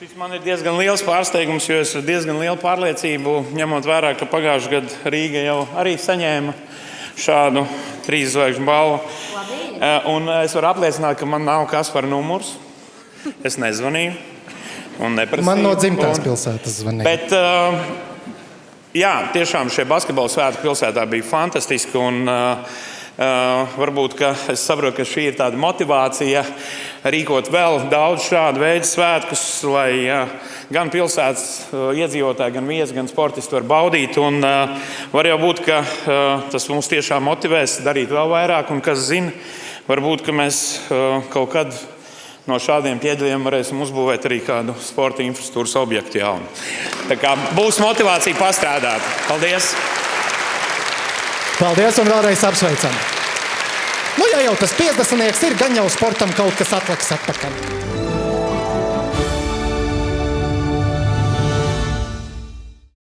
Šis man ir diezgan liels pārsteigums, jo es ar diezgan lielu pārliecību, ņemot vērā, ka pagājušajā gadā Rīga jau arī saņēma šādu 3 zvaigžņu balvu. Un es varu apliecināt, ka man nav Kaspara numurs. Es nezvanīju un neprasīju. Man no dzimtās pilsētas zvanīja. Bet, jā, tiešām šie basketbola svētki pilsētā bija fantastiski. Un, varbūt, ka es saprotu, ka šī ir tāda motivācija rīkot vēl daudz šādu veidu svētkus, lai gan pilsētas iedzīvotāji, gan viesi, gan sportisti var baudīt. Un var jau būt, ka tas mums tiešām motivēs darīt vēl vairāk. Un kas zina, varbūt, ka mēs kaut kad no šādiem ķieģeļiem varēsim uzbūvēt arī kādu sporta infrastruktūras objektu jaunu. Tā kā būs motivācija pastrādāt. Paldies! Paldies un vēlreiz apsveicam. Nu, ja jau tas 50. ir, gan jau sportam kaut kas atliks atpakaļ.